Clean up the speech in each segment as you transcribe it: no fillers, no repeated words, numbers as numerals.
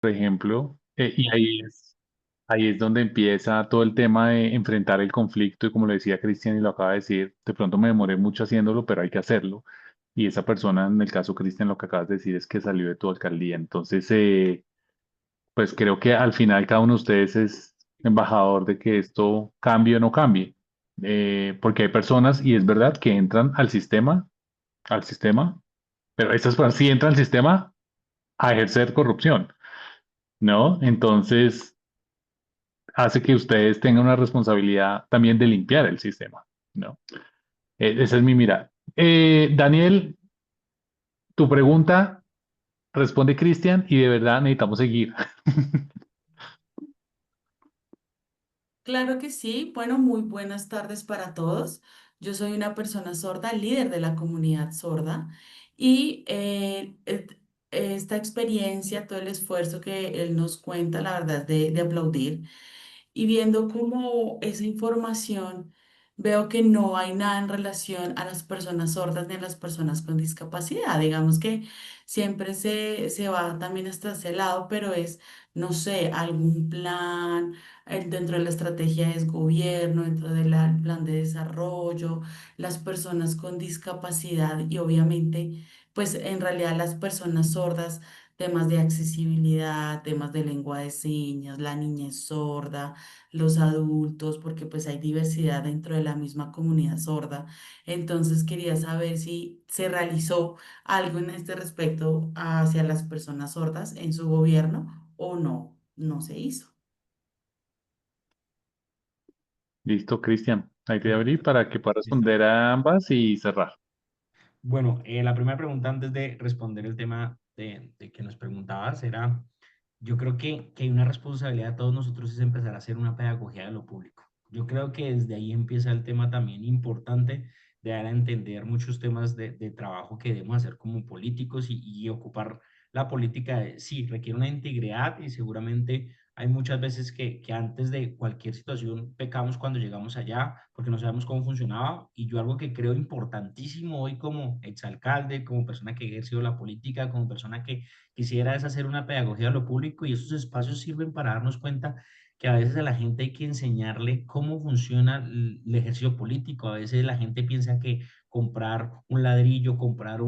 por ejemplo, y ahí es donde empieza todo el tema de enfrentar el conflicto y como lo decía Cristian y lo acaba de decir, de pronto me demoré mucho haciéndolo, pero hay que hacerlo. Y esa persona, en el caso Cristian, lo que acabas de decir es que salió de tu alcaldía. Entonces, pues creo que al final cada uno de ustedes es embajador de que esto cambie o no cambie. Porque hay personas, y es verdad, que entran al sistema, pero estas personas sí entran al sistema a ejercer corrupción, ¿no? Entonces hace que ustedes tengan una responsabilidad también de limpiar el sistema, ¿no? Esa es mi mirada. Daniel, tu pregunta responde Cristian y de verdad necesitamos seguir. Claro que sí. Bueno, muy buenas tardes para todos. Yo soy una persona sorda, líder de la comunidad sorda y esta experiencia, todo el esfuerzo que él nos cuenta, la verdad, de aplaudir y viendo cómo esa información, veo que no hay nada en relación a las personas sordas ni a las personas con discapacidad. Digamos que siempre se va también hasta ese lado, pero es, no sé, algún plan, dentro de la estrategia es gobierno, dentro del plan de desarrollo, las personas con discapacidad y obviamente, pues en realidad las personas sordas, temas de accesibilidad, temas de lengua de señas, la niñez sorda, los adultos, porque pues hay diversidad dentro de la misma comunidad sorda. Entonces quería saber si se realizó algo en este respecto hacia las personas sordas en su gobierno o no, no se hizo. Listo, Cristian. Ahí te abrí Listo, para que puedas listo. responder a ambas y cerrar. Bueno, la primera pregunta antes de responder el tema de que nos preguntabas era, yo creo que hay una responsabilidad de todos nosotros es empezar a hacer una pedagogía de lo público. Yo creo que desde ahí empieza el tema también importante de dar a entender muchos temas de trabajo que debemos hacer como políticos y ocupar la política. Sí, requiere una integridad y seguramente hay muchas veces que antes de cualquier situación pecamos cuando llegamos allá porque no sabemos cómo funcionaba. Y yo algo que creo importantísimo hoy como exalcalde, como persona que ha ejercido la política, como persona que quisiera es hacer una pedagogía a lo público y esos espacios sirven para darnos cuenta que a veces a la gente hay que enseñarle cómo funciona el ejercicio político. A veces la gente piensa que comprar un ladrillo, comprar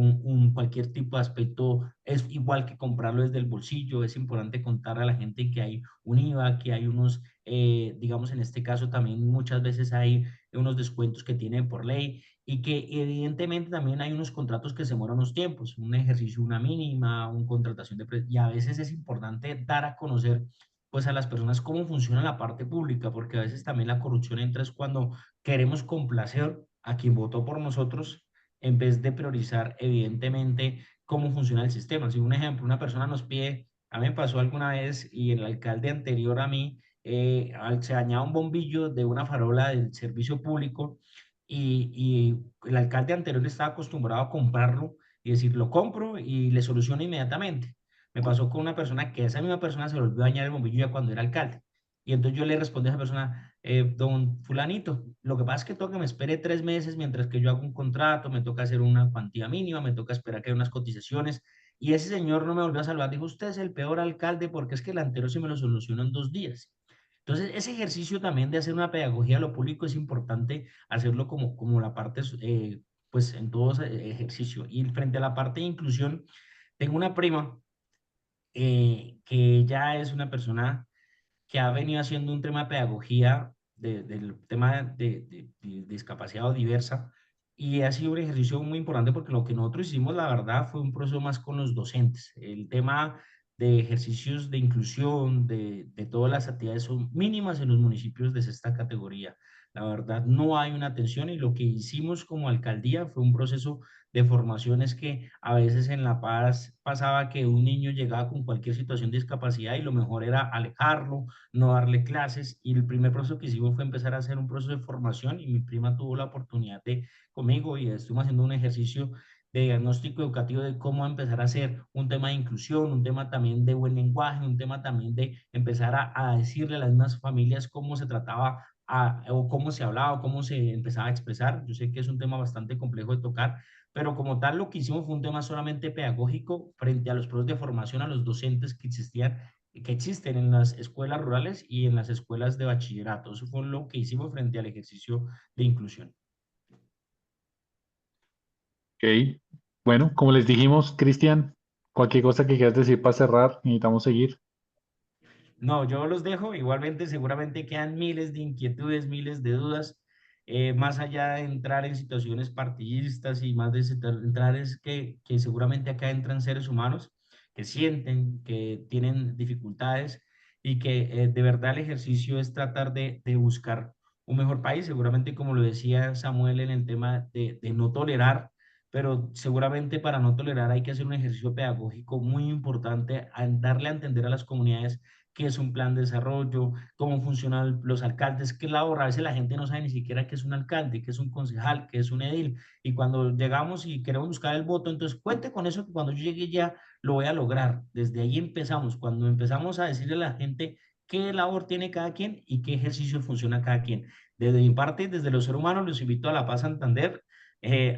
cualquier tipo de aspecto es igual que comprarlo desde el bolsillo. Es importante contarle a la gente que hay un IVA, que hay unos, digamos en este caso también muchas veces hay unos descuentos que tienen por ley y que evidentemente también hay unos contratos que se demoran unos tiempos, un ejercicio, una mínima, una contratación y a veces es importante dar a conocer pues a las personas cómo funciona la parte pública, porque a veces también la corrupción entra es cuando queremos complacer a quien votó por nosotros en vez de priorizar evidentemente cómo funciona el sistema. Si un ejemplo, una persona nos pide, a mí me pasó alguna vez y el alcalde anterior a mí se dañaba un bombillo de una farola del servicio público y el alcalde anterior estaba acostumbrado a comprarlo y decir, lo compro y le soluciono inmediatamente. Me pasó con una persona que esa misma persona se le olvidó dañar el bombillo ya cuando era alcalde. Y entonces yo le respondí a esa persona, don fulanito, lo que pasa es que toca que me espere 3 meses mientras que yo hago un contrato, me toca hacer una cuantía mínima, me toca esperar que haya unas cotizaciones. Y ese señor no me volvió a salvar, dijo, usted es el peor alcalde porque es que el anterior se me lo solucionó en 2 días. Entonces, ese ejercicio también de hacer una pedagogía a lo público es importante hacerlo como la parte, pues en todo ese ejercicio. Y frente a la parte de inclusión, tengo una prima que ella es una persona que ha venido haciendo un tema de pedagogía del tema de discapacidad o diversa y ha sido un ejercicio muy importante porque lo que nosotros hicimos, la verdad, fue un proceso más con los docentes. El tema de ejercicios de inclusión, de todas las actividades son mínimas en los municipios de esta categoría. La verdad, no hay una atención y lo que hicimos como alcaldía fue un proceso de formaciones que a veces en La Paz pasaba que un niño llegaba con cualquier situación de discapacidad y lo mejor era alejarlo, no darle clases. Y el primer proceso que hicimos fue empezar a hacer un proceso de formación y mi prima tuvo la oportunidad de conmigo y estuvimos haciendo un ejercicio de diagnóstico educativo de cómo empezar a hacer un tema de inclusión, un tema también de buen lenguaje, un tema también de empezar a decirle a las mismas familias cómo se trataba o cómo se hablaba o cómo se empezaba a expresar. Yo sé que es un tema bastante complejo de tocar, pero como tal lo que hicimos fue un tema solamente pedagógico frente a los procesos de formación a los docentes que existían que existen en las escuelas rurales y en las escuelas de bachillerato. Eso fue lo que hicimos frente al ejercicio de inclusión. Ok. Bueno, como les dijimos, Cristian, cualquier cosa que quieras decir para cerrar, necesitamos seguir. No, yo los dejo. Igualmente, seguramente quedan miles de inquietudes, miles de dudas. Más allá de entrar en situaciones partidistas y más de entrar es que seguramente acá entran seres humanos que sienten, que tienen dificultades y que de verdad el ejercicio es tratar de buscar un mejor país. Seguramente, como lo decía Samuel en el tema de no tolerar, pero seguramente para no tolerar hay que hacer un ejercicio pedagógico muy importante, darle a entender a las comunidades qué es un plan de desarrollo, cómo funcionan los alcaldes, qué labor. A veces la gente no sabe ni siquiera qué es un alcalde, qué es un concejal, qué es un edil. Y cuando llegamos y queremos buscar el voto, entonces cuente con eso que cuando yo llegue ya lo voy a lograr. Desde ahí empezamos, cuando empezamos a decirle a la gente qué labor tiene cada quien y qué ejercicio funciona cada quien. Desde mi parte, desde los seres humanos, los invito a La Paz Santander.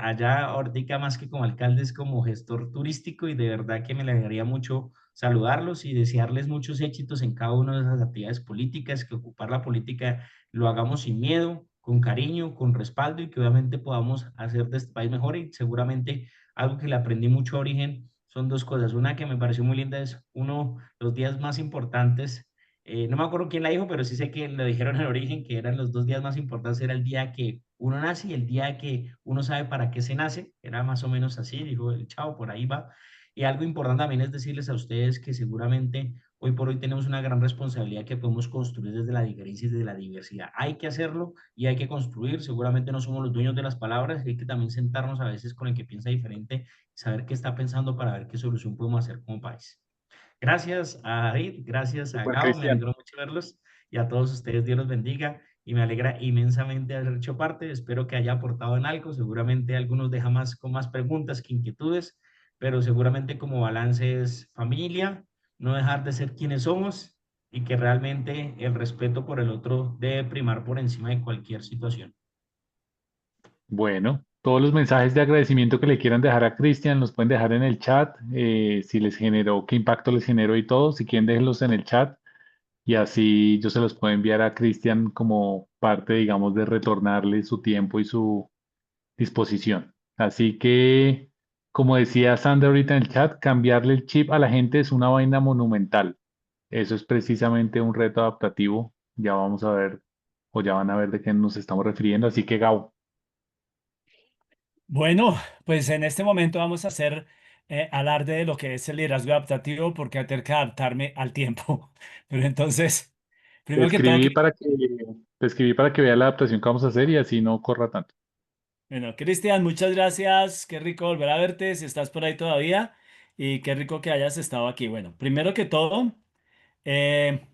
Allá ahorita más que como alcalde es como gestor turístico y de verdad que me alegraría mucho saludarlos y desearles muchos éxitos en cada una de esas actividades políticas, que ocupar la política lo hagamos sin miedo, con cariño, con respaldo y que obviamente podamos hacer de este país mejor. Y seguramente algo que le aprendí mucho a Origen son dos cosas. Una que me pareció muy linda es uno de los días más importantes. No me acuerdo quién la dijo, pero sí sé que lo dijeron en Origen, que eran los dos días más importantes, era el día que uno nace y el día que uno sabe para qué se nace, era más o menos así, dijo el chavo, por ahí va. Y algo importante también es decirles a ustedes que seguramente hoy por hoy tenemos una gran responsabilidad que podemos construir desde la diferencia y desde la diversidad. Hay que hacerlo y hay que construir. Seguramente no somos los dueños de las palabras, hay que también sentarnos a veces con el que piensa diferente y saber qué está pensando para ver qué solución podemos hacer como país. Gracias a David, gracias a Super, Gao, me Cristian. alegró mucho verlos y a todos ustedes Dios los bendiga y me alegra inmensamente haber hecho parte, espero que haya aportado en algo, seguramente algunos dejan más con más preguntas que inquietudes, pero seguramente como balance es familia, no dejar de ser quienes somos y que realmente el respeto por el otro debe primar por encima de cualquier situación. Bueno, todos los mensajes de agradecimiento que le quieran dejar a Cristian los pueden dejar en el chat. Si les generó, qué impacto les generó y todo. Si quieren, déjenlos en el chat y así yo se los puedo enviar a Cristian como parte, digamos, de retornarle su tiempo y su disposición. Así que, como decía Sandra ahorita en el chat, cambiarle el chip a la gente es una vaina monumental. Eso es precisamente un reto adaptativo. Ya vamos a ver, o ya van a ver de qué nos estamos refiriendo. Así que, Gabo, Bueno, pues en este momento vamos a hacer alarde de lo que es el liderazgo adaptativo porque voy a tener que adaptarme al tiempo. Pero entonces, te primero que todo, escribí para que, te escribí para que vea la adaptación que vamos a hacer y así no corra tanto. bueno, Cristian, muchas gracias. Qué rico volver a verte si estás por ahí todavía y qué rico que hayas estado aquí. Bueno, primero que todo, eh,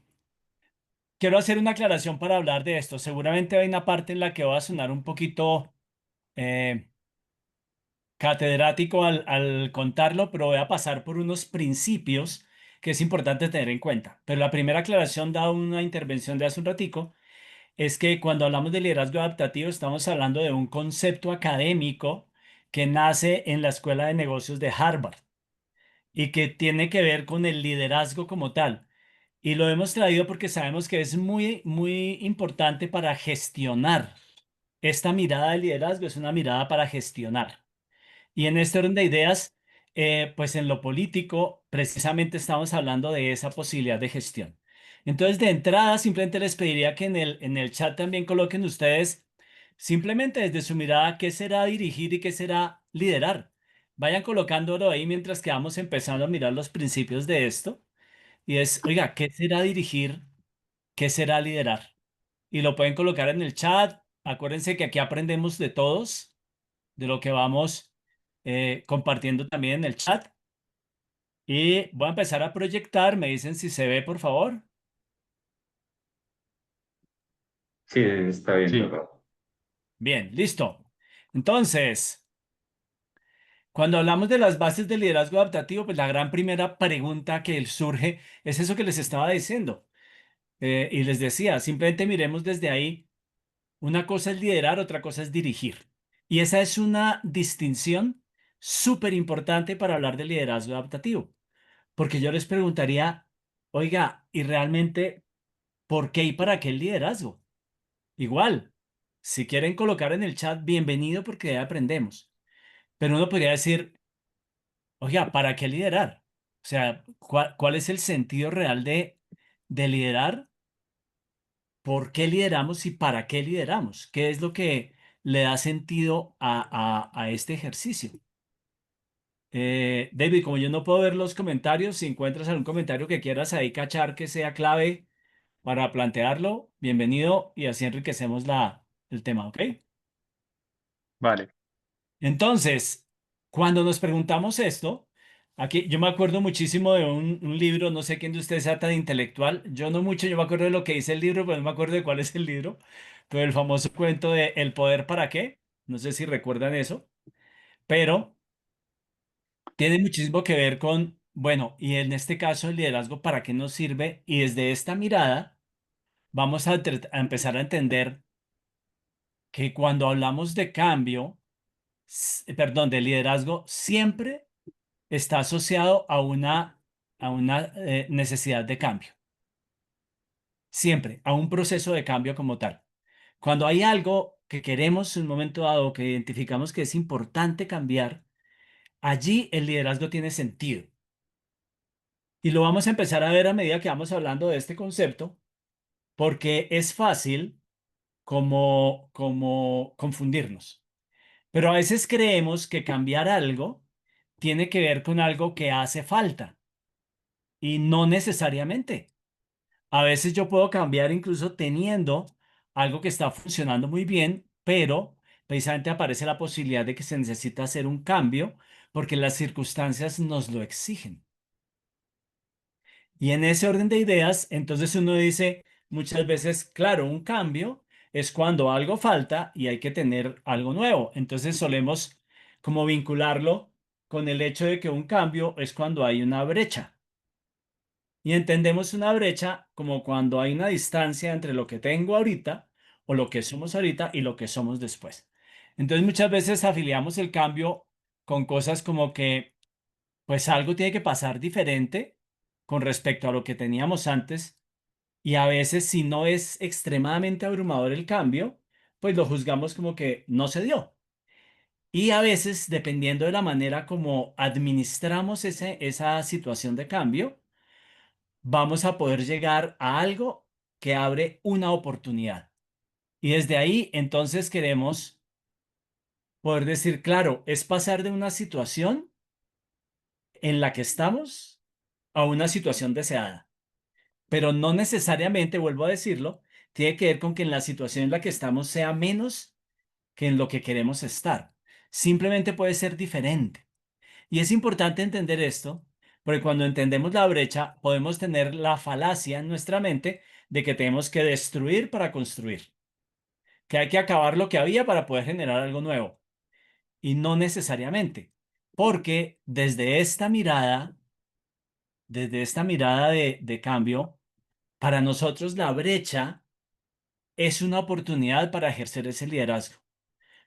quiero hacer una aclaración para hablar de esto. Seguramente hay una parte en la que va a sonar un poquito eh, catedrático al contarlo, pero voy a pasar por unos principios que es importante tener en cuenta. Pero la primera aclaración, dada una intervención de hace un ratico, es que cuando hablamos de liderazgo adaptativo estamos hablando de un concepto académico que nace en la Escuela de Negocios de Harvard y que tiene que ver con el liderazgo como tal. Y lo hemos traído porque sabemos que es muy, muy importante para gestionar. Esta mirada de liderazgo es una mirada para gestionar. Y en este orden de ideas, pues en lo político, precisamente estamos hablando de esa posibilidad de gestión. Entonces, de entrada, simplemente les pediría que en el chat también coloquen ustedes, simplemente desde su mirada, qué será dirigir y qué será liderar. Vayan colocándolo ahí mientras que vamos empezando a mirar los principios de esto. Y es, oiga, ¿qué será dirigir? ¿Qué será liderar? Y lo pueden colocar en el chat. Acuérdense que aquí aprendemos de todos, de lo que vamos compartiendo también en el chat. Y voy a empezar a proyectar. Me dicen si se ve, por favor. Sí, está bien, Sí, papá. Bien, listo. Entonces, cuando hablamos de las bases del liderazgo adaptativo, pues la gran primera pregunta que surge es eso que les estaba diciendo. Y les decía, simplemente miremos desde ahí. Una cosa es liderar, otra cosa es dirigir. Y esa es una distinción súper importante para hablar de liderazgo adaptativo. Porque yo les preguntaría, oiga, y realmente, ¿por qué y para qué el liderazgo? Igual, si quieren colocar en el chat, bienvenido porque ya aprendemos. Pero uno podría decir, oiga, ¿para qué liderar? O sea, ¿cuál es el sentido real de liderar? ¿Por qué lideramos y para qué lideramos? ¿Qué es lo que le da sentido a este ejercicio? David, como yo no puedo ver los comentarios, si encuentras algún comentario que quieras ahí cachar que sea clave para plantearlo, bienvenido y así enriquecemos el tema, ¿ok? Vale. Entonces, cuando nos preguntamos esto, aquí yo me acuerdo muchísimo de un libro, no sé quién de ustedes sea tan intelectual, yo no mucho, yo me acuerdo de lo que dice el libro, pero no me acuerdo de cuál es el libro, pero el famoso cuento de El poder para qué, no sé si recuerdan eso, pero tiene muchísimo que ver con, bueno, y en este caso el liderazgo para qué nos sirve y desde esta mirada vamos a empezar a entender que cuando hablamos de cambio, perdón, de liderazgo, siempre está asociado a una necesidad de cambio, siempre, a un proceso de cambio como tal. Cuando hay algo que queremos en un momento dado, que identificamos que es importante cambiar, allí el liderazgo tiene sentido. Y lo vamos a empezar a ver a medida que vamos hablando de este concepto, porque es fácil como confundirnos. Pero a veces creemos que cambiar algo tiene que ver con algo que hace falta y no necesariamente. A veces yo puedo cambiar incluso teniendo algo que está funcionando muy bien, pero precisamente aparece la posibilidad de que se necesita hacer un cambio porque las circunstancias nos lo exigen. Y en ese orden de ideas, entonces uno dice muchas veces, claro, un cambio es cuando algo falta y hay que tener algo nuevo. Entonces solemos como vincularlo con el hecho de que un cambio es cuando hay una brecha. Y entendemos una brecha como cuando hay una distancia entre lo que tengo ahorita o lo que somos ahorita y lo que somos después. Entonces muchas veces afiliamos el cambio con cosas como que pues algo tiene que pasar diferente con respecto a lo que teníamos antes y a veces si no es extremadamente abrumador el cambio, pues lo juzgamos como que no se dio. Y a veces, dependiendo de la manera como administramos esa situación de cambio, vamos a poder llegar a algo que abre una oportunidad. Y desde ahí, entonces queremos poder decir, claro, es pasar de una situación en la que estamos a una situación deseada. Pero no necesariamente, vuelvo a decirlo, tiene que ver con que en la situación en la que estamos sea menos que en lo que queremos estar. Simplemente puede ser diferente. Y es importante entender esto, porque cuando entendemos la brecha, podemos tener la falacia en nuestra mente de que tenemos que destruir para construir, que hay que acabar lo que había para poder generar algo nuevo. Y no necesariamente, porque desde esta mirada de cambio, para nosotros la brecha es una oportunidad para ejercer ese liderazgo.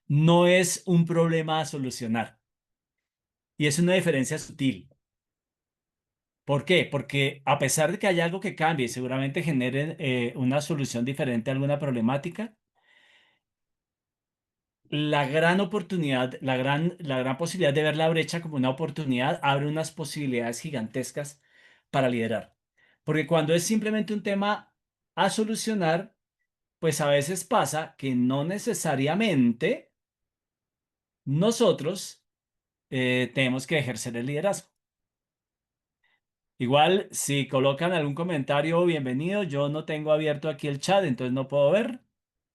No es un problema a solucionar. Y es una diferencia sutil. ¿Por qué? Porque a pesar de que haya algo que cambie y seguramente genere una solución diferente a alguna problemática, la gran oportunidad, la gran posibilidad de ver la brecha como una oportunidad abre unas posibilidades gigantescas para liderar. Porque cuando es simplemente un tema a solucionar, pues a veces pasa que no necesariamente nosotros tenemos que ejercer el liderazgo. Igual, si colocan algún comentario, bienvenido. Yo no tengo abierto aquí el chat, entonces no puedo ver.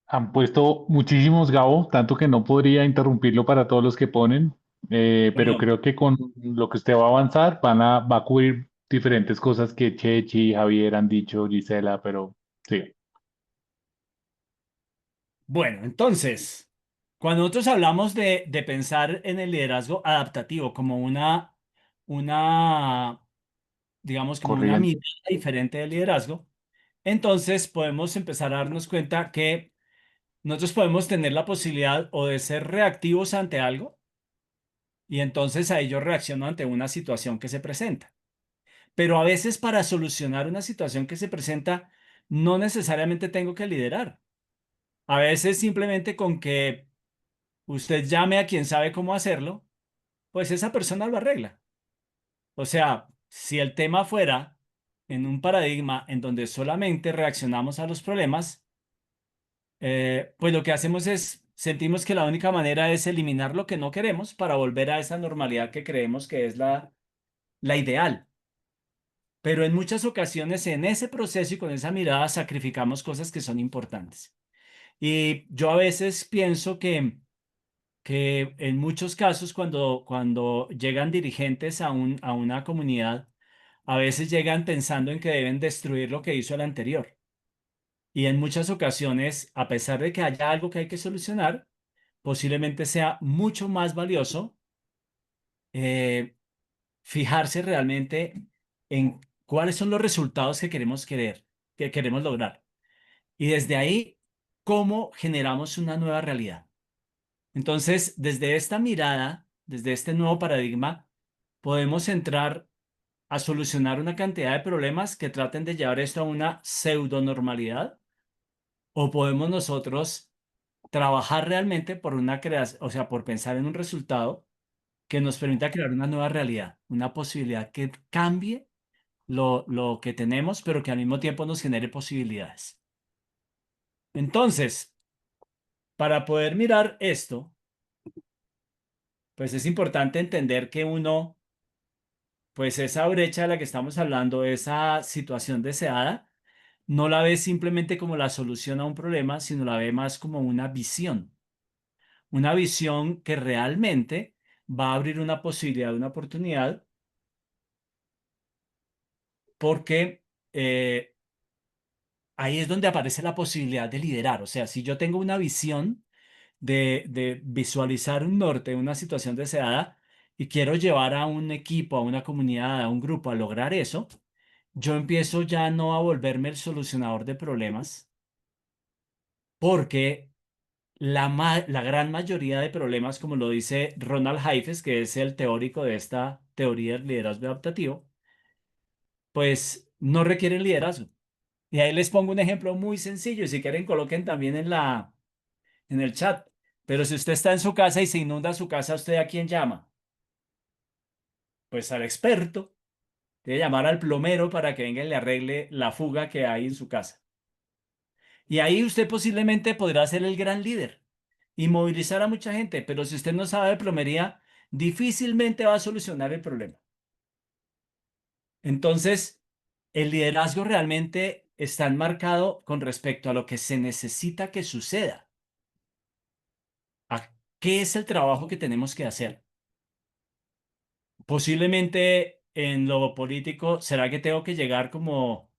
Han puesto muchísimos, Gabo, tanto que no podría interrumpirlo para todos los que ponen, pero Bueno, creo que con lo que usted va a avanzar va a cubrir diferentes cosas que Chechi y Javier han dicho, Gisela, pero sí, bueno, entonces, cuando nosotros hablamos de pensar en el liderazgo adaptativo como una, digamos, como una corriente. mirada diferente del liderazgo, entonces podemos empezar a darnos cuenta que nosotros podemos tener la posibilidad o de ser reactivos ante algo y entonces a ello reacciono ante una situación que se presenta. Pero a veces para solucionar una situación que se presenta, no necesariamente tengo que liderar. A veces simplemente con que usted llame a quien sabe cómo hacerlo, pues esa persona lo arregla. O sea, si el tema fuera en un paradigma en donde solamente reaccionamos a los problemas, pues lo que hacemos es, sentimos que la única manera es eliminar lo que no queremos para volver a esa normalidad que creemos que es la ideal. Pero en muchas ocasiones en ese proceso y con esa mirada sacrificamos cosas que son importantes. Y yo a veces pienso que en muchos casos cuando llegan dirigentes a una comunidad, a veces llegan pensando en que deben destruir lo que hizo el anterior. Y en muchas ocasiones, a pesar de que haya algo que hay que solucionar, posiblemente sea mucho más valioso eh, fijarse realmente en cuáles son los resultados que queremos lograr. Y desde ahí, cómo generamos una nueva realidad. Entonces, desde esta mirada, desde este nuevo paradigma, podemos entrar a solucionar una cantidad de problemas que traten de llevar esto a una pseudo normalidad, o podemos nosotros trabajar realmente por una creación, o sea, por pensar en un resultado que nos permita crear una nueva realidad, una posibilidad que cambie lo que tenemos, pero que al mismo tiempo nos genere posibilidades. Entonces, para poder mirar esto, pues es importante entender que uno, pues esa brecha de la que estamos hablando, esa situación deseada, no la ve simplemente como la solución a un problema, sino la ve más como una visión que realmente va a abrir una posibilidad, una oportunidad, porque ahí es donde aparece la posibilidad de liderar. O sea, si yo tengo una visión de visualizar un norte, una situación deseada, y quiero llevar a un equipo, a una comunidad, a un grupo a lograr eso, yo empiezo ya no a volverme el solucionador de problemas, porque la gran mayoría de problemas, como lo dice Ronald Haifes, que es el teórico de esta teoría del liderazgo adaptativo, pues no requieren liderazgo. Y ahí les pongo un ejemplo muy sencillo, y si quieren coloquen también en el chat. Pero si usted está en su casa y se inunda su casa, ¿usted a quién llama? Pues al experto. Debe llamar al plomero para que venga y le arregle la fuga que hay en su casa. Y ahí usted posiblemente podrá ser el gran líder y movilizar a mucha gente, pero si usted no sabe de plomería, difícilmente va a solucionar el problema. Entonces, el liderazgo realmente está enmarcado con respecto a lo que se necesita que suceda, a qué es el trabajo que tenemos que hacer. Posiblemente en lo político, ¿será que tengo que llegar como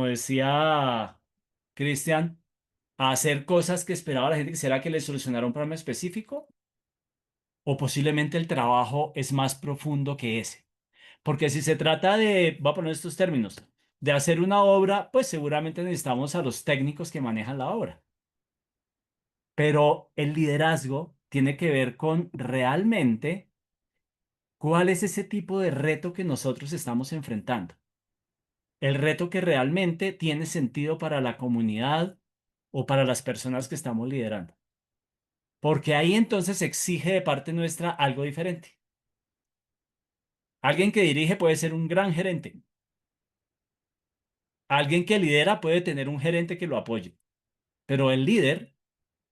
decía Cristian, a hacer cosas que esperaba la gente que será que le solucionara un problema específico? O posiblemente el trabajo es más profundo que ese. Porque si se trata de, voy a poner estos términos, de hacer una obra, pues seguramente necesitamos a los técnicos que manejan la obra. Pero el liderazgo tiene que ver con realmente cuál es ese tipo de reto que nosotros estamos enfrentando. El reto que realmente tiene sentido para la comunidad o para las personas que estamos liderando. Porque ahí entonces se exige de parte nuestra algo diferente. Alguien que dirige puede ser un gran gerente. Alguien que lidera puede tener un gerente que lo apoye. Pero el líder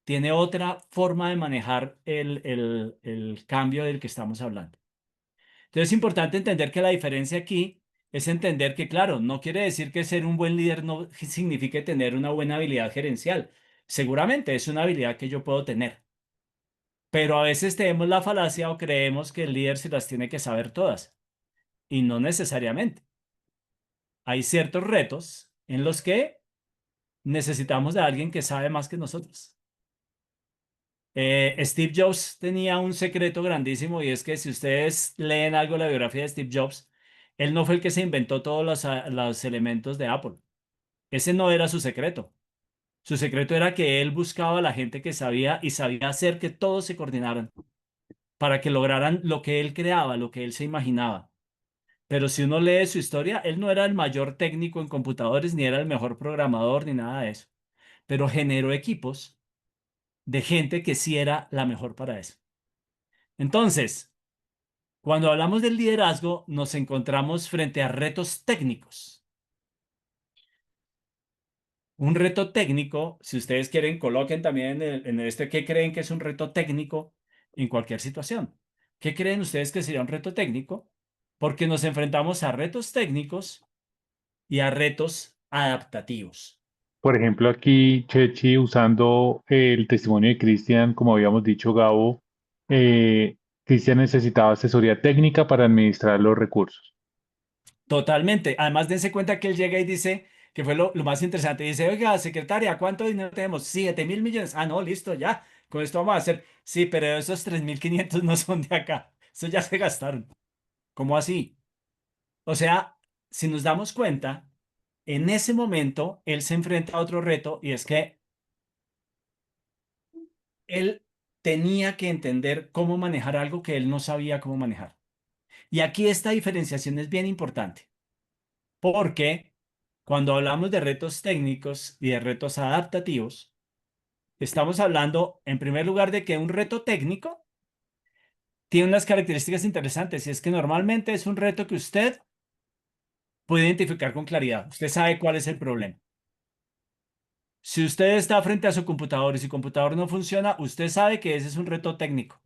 tiene otra forma de manejar el cambio del que estamos hablando. Entonces es importante entender que la diferencia aquí es entender que, claro, no quiere decir que ser un buen líder no signifique tener una buena habilidad gerencial. Seguramente es una habilidad que yo puedo tener. Pero a veces tenemos la falacia o creemos que el líder se las tiene que saber todas. Y no necesariamente. Hay ciertos retos en los que necesitamos de alguien que sabe más que nosotros. Steve Jobs tenía un secreto grandísimo y es que si ustedes leen algo de la biografía de Steve Jobs, él no fue el que se inventó todos los elementos de Apple. Ese no era su secreto. Su secreto era que él buscaba a la gente que sabía y sabía hacer que todos se coordinaran para que lograran lo que él creaba, lo que él se imaginaba. pero si uno lee su historia, él no era el mayor técnico en computadores, ni era el mejor programador, ni nada de eso, pero generó equipos de gente que sí era la mejor para eso. Entonces, cuando hablamos del liderazgo, nos encontramos frente a retos técnicos. Un reto técnico, si ustedes quieren, coloquen también en este qué creen que es un reto técnico en cualquier situación. ¿Qué creen ustedes que sería un reto técnico? Porque nos enfrentamos a retos técnicos y a retos adaptativos. Por ejemplo, aquí Chechi, usando el testimonio de Cristian, como habíamos dicho, Gabo, eh, Cristian necesitaba asesoría técnica para administrar los recursos. Totalmente. Además, dense cuenta que él llega y dice, que fue lo más interesante, dice, oiga, secretaria, ¿cuánto dinero tenemos? 7.000 millones. Ah, no, listo, ya. Con esto vamos a hacer. Sí, pero esos 3.500 no son de acá. Eso ya se gastaron. ¿Cómo así? O sea, si nos damos cuenta, en ese momento él se enfrenta a otro reto y es que él tenía que entender cómo manejar algo que él no sabía cómo manejar. Y aquí esta diferenciación es bien importante, porque cuando hablamos de retos técnicos y de retos adaptativos, estamos hablando en primer lugar de que un reto técnico tiene unas características interesantes y es que normalmente es un reto que usted puede identificar con claridad. Usted sabe cuál es el problema. Si usted está frente a su computador y su computador no funciona, usted sabe que ese es un reto técnico.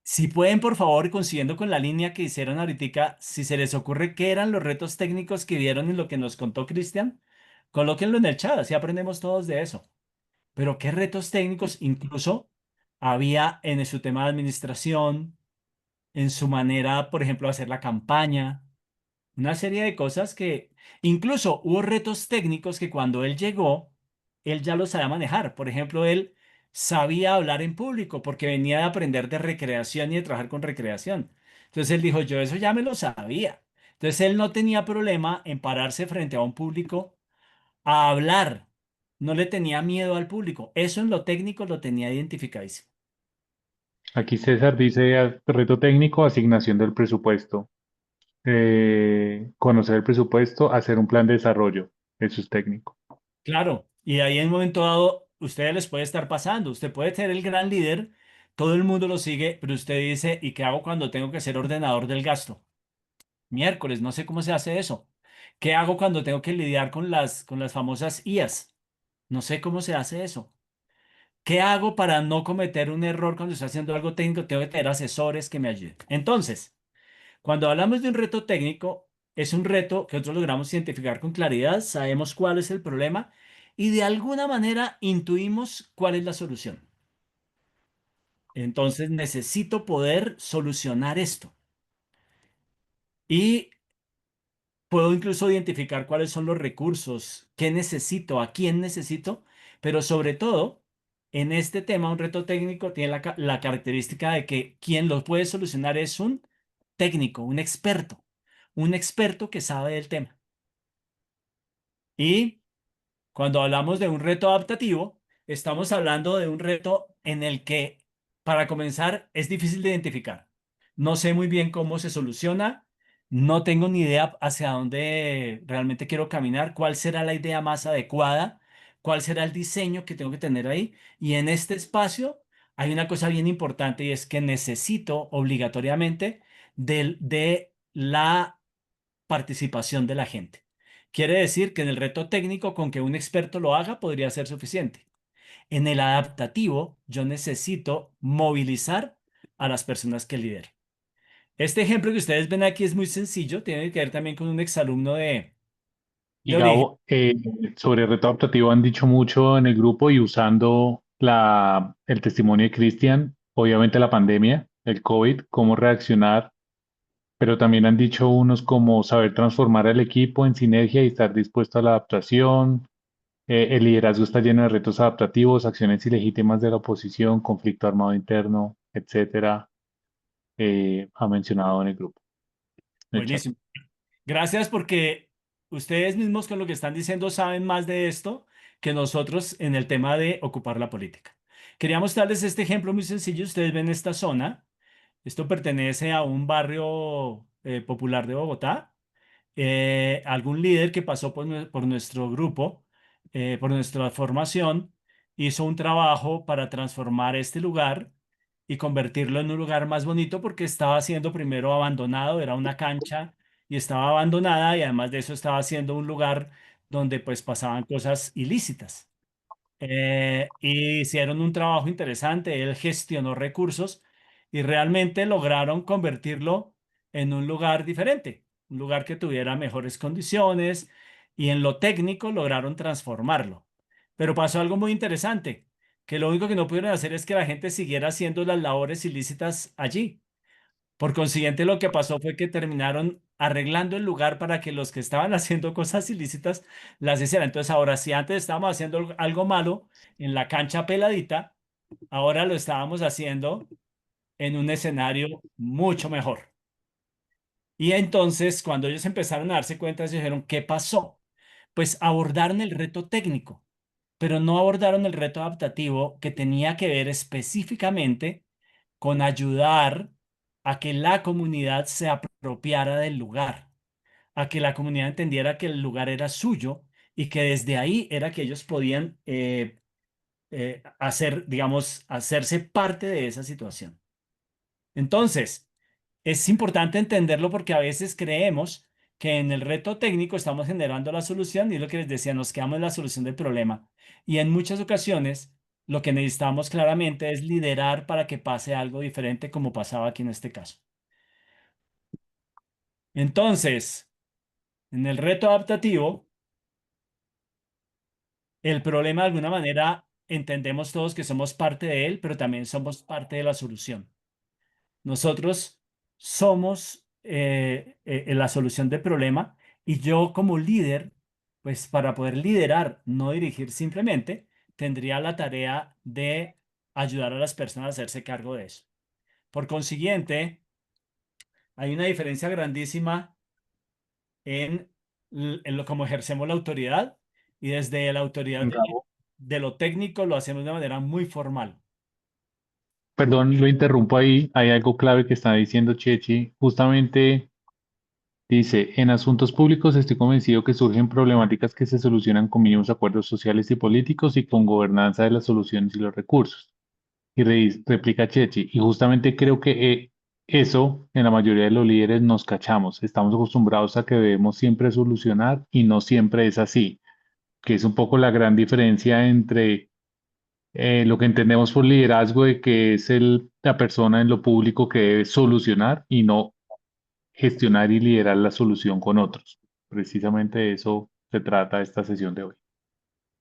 Si pueden, por favor, y consiguiendo con la línea que hicieron ahorita, si se les ocurre qué eran los retos técnicos que vieron en lo que nos contó Cristian, colóquenlo en el chat, así aprendemos todos de eso. Pero qué retos técnicos incluso había en su tema de administración, en su manera, por ejemplo, de hacer la campaña. Una serie de cosas que incluso hubo retos técnicos que cuando él llegó, él ya los sabía manejar. Por ejemplo, él sabía hablar en público porque venía de aprender de recreación y de trabajar con recreación. Entonces él dijo, yo eso ya me lo sabía. Entonces él no tenía problema en pararse frente a un público a hablar. No le tenía miedo al público. Eso en lo técnico lo tenía identificadísimo. Aquí César dice reto técnico, asignación del presupuesto. Conocer el presupuesto, hacer un plan de desarrollo. Eso es técnico. Claro, y ahí en un momento dado, ustedes les puede estar pasando. Usted puede ser el gran líder, todo el mundo lo sigue, pero usted dice, ¿y qué hago cuando tengo que ser ordenador del gasto? Miércoles, no sé cómo se hace eso. ¿Qué hago cuando tengo que lidiar con las famosas IAs? No sé cómo se hace eso. ¿Qué hago para no cometer un error cuando estoy haciendo algo técnico? Tengo que tener asesores que me ayuden. Entonces, cuando hablamos de un reto técnico, es un reto que nosotros logramos identificar con claridad, sabemos cuál es el problema y de alguna manera intuimos cuál es la solución. Entonces necesito poder solucionar esto y puedo incluso identificar cuáles son los recursos, qué necesito, a quién necesito, pero sobre todo, en este tema, un reto técnico tiene la característica de que quien lo puede solucionar es un técnico, un experto que sabe del tema. Y cuando hablamos de un reto adaptativo, estamos hablando de un reto en el que, para comenzar, es difícil de identificar. No sé muy bien cómo se soluciona, no tengo ni idea hacia dónde realmente quiero caminar, cuál será la idea más adecuada, cuál será el diseño que tengo que tener ahí. Y en este espacio hay una cosa bien importante y es que necesito obligatoriamente de la participación de la gente. Quiere decir que en el reto técnico, con que un experto lo haga, podría ser suficiente. En el adaptativo, yo necesito movilizar a las personas que lidero. Este ejemplo que ustedes ven aquí es muy sencillo, tiene que ver también con un exalumno Y de origen. Gabo, sobre reto adaptativo han dicho mucho en el grupo y usando el testimonio de Cristian, obviamente la pandemia, el COVID, cómo reaccionar, pero también han dicho unos como saber transformar al equipo en sinergia y estar dispuesto a la adaptación. El liderazgo está lleno de retos adaptativos, acciones ilegítimas de la oposición, conflicto armado interno, etcétera, ha mencionado en el grupo, en el chat. Buenísimo. Gracias porque ustedes mismos con lo que están diciendo saben más de esto que nosotros en el tema de ocupar la política. Quería mostrarles este ejemplo muy sencillo. Ustedes ven esta zona. Esto pertenece a un barrio popular de Bogotá. Algún líder que pasó por nuestro grupo, por nuestra formación, hizo un trabajo para transformar este lugar y convertirlo en un lugar más bonito porque estaba siendo primero abandonado, era una cancha y estaba abandonada y además de eso estaba siendo un lugar donde pues pasaban cosas ilícitas. Y hicieron un trabajo interesante, él gestionó recursos y realmente lograron convertirlo en un lugar diferente, un lugar que tuviera mejores condiciones y en lo técnico lograron transformarlo. Pero pasó algo muy interesante, que lo único que no pudieron hacer es que la gente siguiera haciendo las labores ilícitas allí. Por consiguiente, lo que pasó fue que terminaron arreglando el lugar para que los que estaban haciendo cosas ilícitas las hicieran. Entonces, ahora si antes estábamos haciendo algo malo en la cancha peladita, ahora lo estábamos haciendo en un escenario mucho mejor. Y entonces, cuando ellos empezaron a darse cuenta, ellos dijeron, ¿qué pasó? Pues abordaron el reto técnico, pero no abordaron el reto adaptativo que tenía que ver específicamente con ayudar a que la comunidad se apropiara del lugar, a que la comunidad entendiera que el lugar era suyo y que desde ahí era que ellos podían hacer, digamos, hacerse parte de esa situación. Entonces, es importante entenderlo porque a veces creemos que en el reto técnico estamos generando la solución y lo que les decía, nos quedamos en la solución del problema. Y en muchas ocasiones lo que necesitamos claramente es liderar para que pase algo diferente como pasaba aquí en este caso. Entonces, en el reto adaptativo, el problema de alguna manera entendemos todos que somos parte de él, pero también somos parte de la solución. Nosotros somos la solución del problema y yo como líder, pues para poder liderar, no dirigir simplemente, tendría la tarea de ayudar a las personas a hacerse cargo de eso. Por consiguiente, hay una diferencia grandísima en lo cómo ejercemos la autoridad y desde la autoridad Gabo, de lo técnico lo hacemos de manera muy formal. perdón, lo interrumpo ahí. Hay algo clave que está diciendo Chechi. Justamente dice, en asuntos públicos estoy convencido que surgen problemáticas que se solucionan con mínimos acuerdos sociales y políticos y con gobernanza de las soluciones y los recursos. Y replica Chechi, y justamente creo que eso en la mayoría de los líderes nos cachamos. Estamos acostumbrados a que debemos siempre solucionar y no siempre es así, que es un poco la gran diferencia entre lo que entendemos por liderazgo de que es la persona en lo público que debe solucionar y no gestionar y liderar la solución con otros. Precisamente de eso se trata esta sesión de hoy.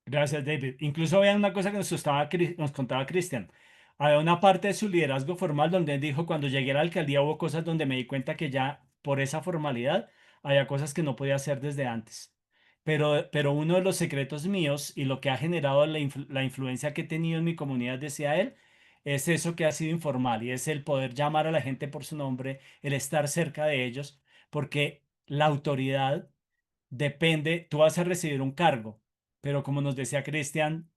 Gracias, David. Incluso vean una cosa que nos contaba Cristian. Había una parte de su liderazgo formal donde él dijo, cuando llegué a la alcaldía hubo cosas donde me di cuenta que ya por esa formalidad había cosas que no podía hacer desde antes. Pero uno de los secretos míos y lo que ha generado la influencia que he tenido en mi comunidad, decía él, es eso que ha sido informal y es el poder llamar a la gente por su nombre, el estar cerca de ellos, porque la autoridad depende, tú vas a recibir un cargo, pero como nos decía Cristian,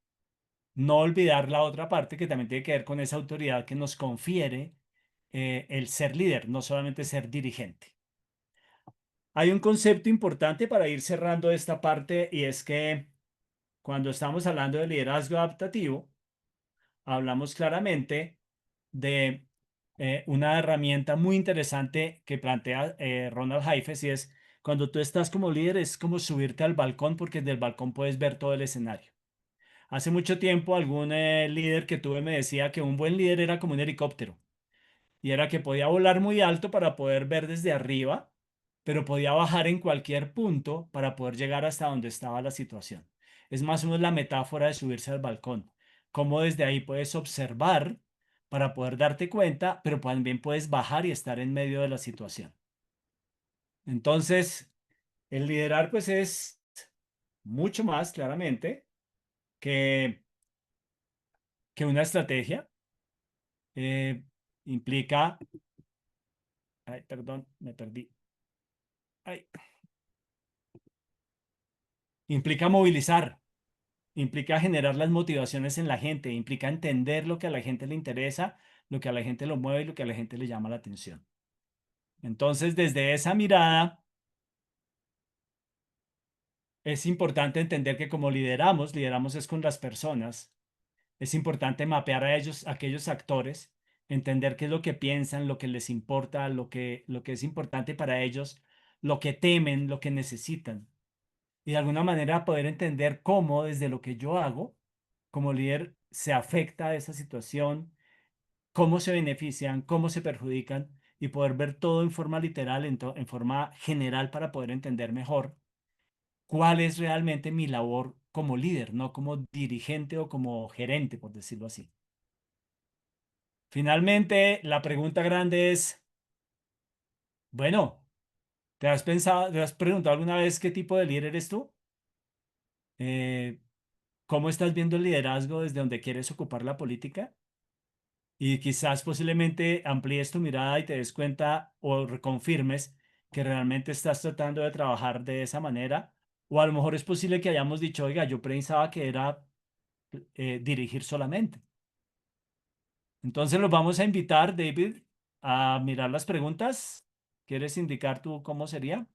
no olvidar la otra parte que también tiene que ver con esa autoridad que nos confiere el ser líder, no solamente ser dirigente. Hay un concepto importante para ir cerrando esta parte y es que cuando estamos hablando de liderazgo adaptativo, hablamos claramente de una herramienta muy interesante que plantea Ronald Heifetz y es cuando tú estás como líder es como subirte al balcón porque desde el balcón puedes ver todo el escenario. Hace mucho tiempo algún líder que tuve me decía que un buen líder era como un helicóptero y era que podía volar muy alto para poder ver desde arriba, pero podía bajar en cualquier punto para poder llegar hasta donde estaba la situación. Es más o menos la metáfora de subirse al balcón, cómo desde ahí puedes observar para poder darte cuenta, pero también puedes bajar y estar en medio de la situación. Entonces, el liderar pues es mucho más claramente que, que una estrategia. Eh, implica, ay, perdón, me perdí. Ay, implica movilizar, implica generar las motivaciones en la gente, implica entender lo que a la gente le interesa, lo que a la gente lo mueve y lo que a la gente le llama la atención. Entonces, desde esa mirada, es importante entender que como lideramos es con las personas. Es importante mapear a ellos, a aquellos actores, entender qué es lo que piensan, lo que les importa, lo que es importante para ellos, lo que temen, lo que necesitan. Y de alguna manera poder entender cómo desde lo que yo hago como líder se afecta a esa situación, cómo se benefician, cómo se perjudican y poder ver todo en forma literal, en forma general para poder entender mejor cuál es realmente mi labor como líder, no como dirigente o como gerente, por decirlo así. Finalmente, la pregunta grande es, bueno, te has preguntado alguna vez qué tipo de líder eres tú? Eh, ¿Cómo estás viendo el liderazgo desde donde quieres ocupar la política? Y quizás posiblemente amplíes tu mirada y te des cuenta o reconfirmes que realmente estás tratando de trabajar de esa manera. O a lo mejor es posible que hayamos dicho, oiga, yo pensaba que era dirigir solamente. Entonces los vamos a invitar, David, a mirar las preguntas. ¿Quieres indicar tú cómo sería?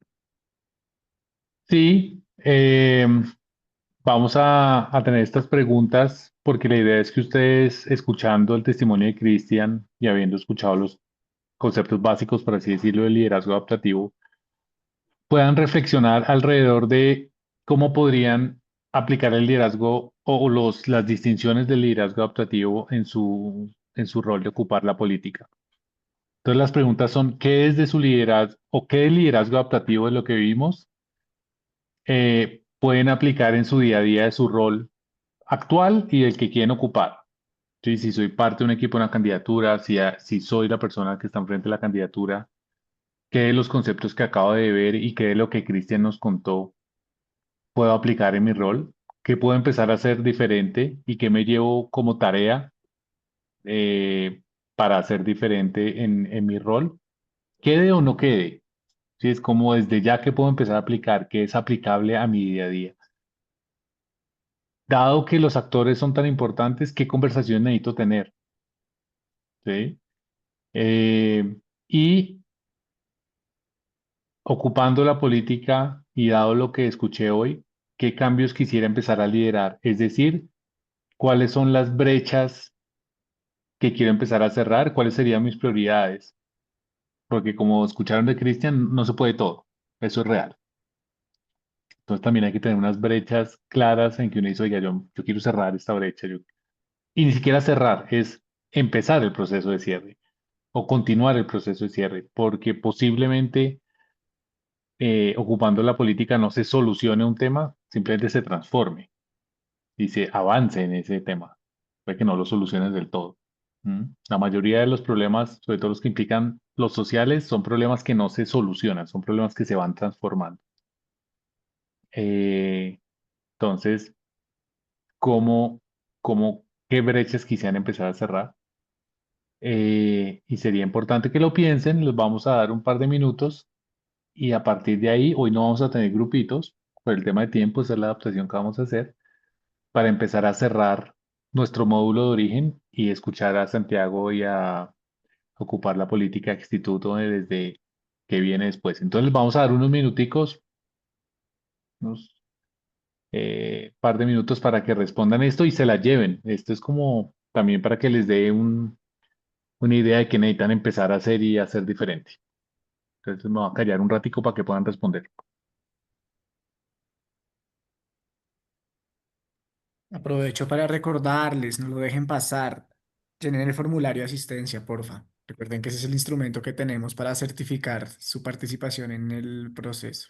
Sí, vamos a tener estas preguntas porque la idea es que ustedes, escuchando el testimonio de Cristian y habiendo escuchado los conceptos básicos, por así decirlo, del liderazgo adaptativo, puedan reflexionar alrededor de cómo podrían aplicar el liderazgo o las distinciones del liderazgo adaptativo en su rol de ocupar la política. Entonces las preguntas son, ¿qué es de su liderazgo o qué del liderazgo adaptativo de lo que vivimos pueden aplicar en su día a día de su rol actual y el que quieren ocupar? Sí, si soy parte de un equipo, de una candidatura, si soy la persona que está enfrente de la candidatura, ¿qué de los conceptos que acabo de ver y qué de lo que Cristian nos contó puedo aplicar en mi rol? ¿Qué puedo empezar a hacer diferente y qué me llevo como tarea eh, para hacer diferente en mi rol? ¿Quede o no quede? Sí, es como desde ya que puedo empezar a aplicar, que es aplicable a mi día a día. Dado que los actores son tan importantes, ¿qué conversación necesito tener? ¿Sí? Y ocupando la política y dado lo que escuché hoy, ¿qué cambios quisiera empezar a liderar? Es decir, ¿cuáles son las brechas que quiero empezar a cerrar? ¿Cuáles serían mis prioridades? Porque como escucharon de Cristian, no se puede todo. Eso es real. Entonces también hay que tener unas brechas claras en que uno dice, oiga, yo quiero cerrar esta brecha. Y ni siquiera cerrar, es empezar el proceso de cierre o continuar el proceso de cierre, porque posiblemente ocupando la política no se solucione un tema, simplemente se transforme y se avance en ese tema, puede que no lo soluciones del todo. ¿Mm? La mayoría de los problemas, sobre todo los que implican los sociales, son problemas que no se solucionan, son problemas que se van transformando. Eh, entonces, ¿cómo, qué brechas quisieran empezar a cerrar? Y sería importante que lo piensen, les vamos a dar un par de minutos y a partir de ahí, hoy no vamos a tener grupitos, por el tema de tiempo, esa es la adaptación que vamos a hacer, para empezar a cerrar nuestro módulo de origen y escuchar a Santiago y a ocupar la política de instituto desde que viene después. Entonces les vamos a dar unos minuticos, unos par de minutos para que respondan esto y se la lleven. Esto es como también para que les dé una idea de que necesitan empezar a hacer y hacer diferente. Entonces me voy a callar un ratico para que puedan responder. Aprovecho para recordarles, no lo dejen pasar. Llenen el formulario de asistencia, porfa. Recuerden que ese es el instrumento que tenemos para certificar su participación en el proceso.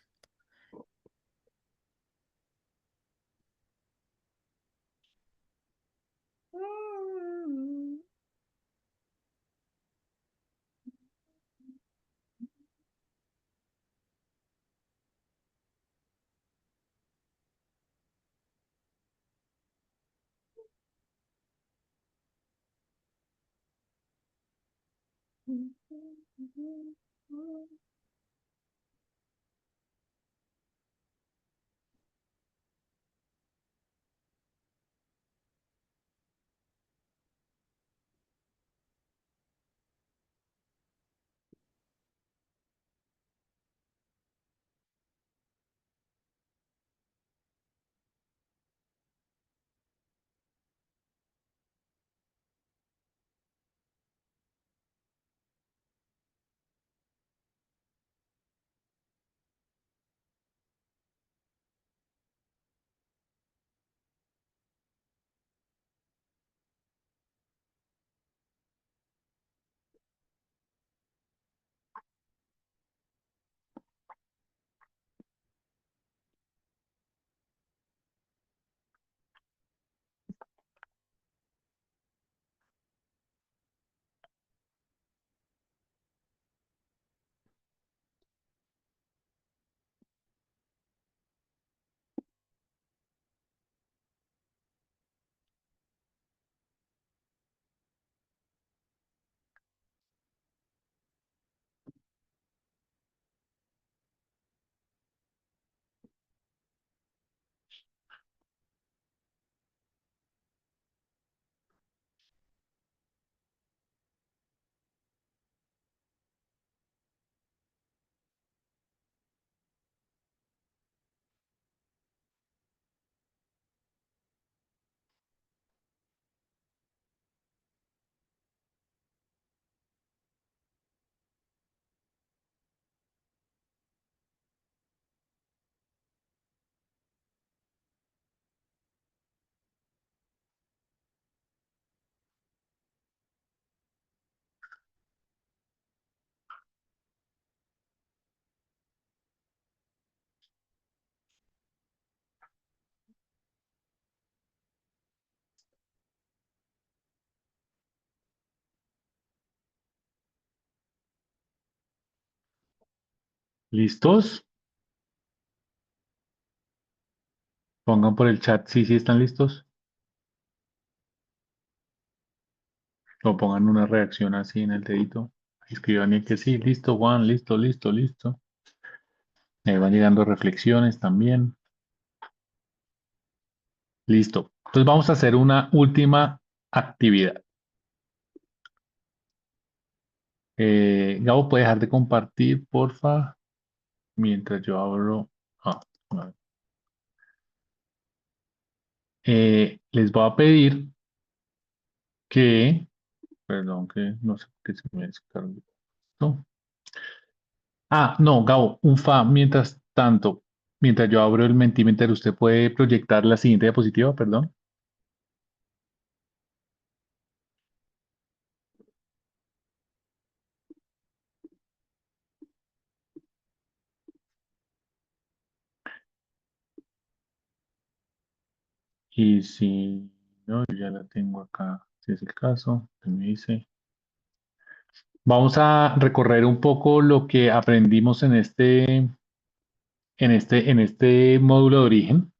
¿Listos? Pongan por el chat si sí están listos. O pongan una reacción así en el dedito. Escriban y que sí, listo, Juan, listo, listo, listo. Ahí van llegando reflexiones también. Listo. Entonces vamos a hacer una última actividad. Gabo, ¿puede dejar de compartir, porfa? Mientras yo abro. Ah, a ver. Les voy a pedir que, perdón, que no sé por qué se me descargó esto. Ah, no, Gabo, un fa. Mientras tanto, mientras yo abro el Mentimeter, ¿usted puede proyectar la siguiente diapositiva? Perdón. Y si no, yo ya la tengo acá, si es el caso, que me dice. Vamos a recorrer un poco lo que aprendimos en este módulo de origen.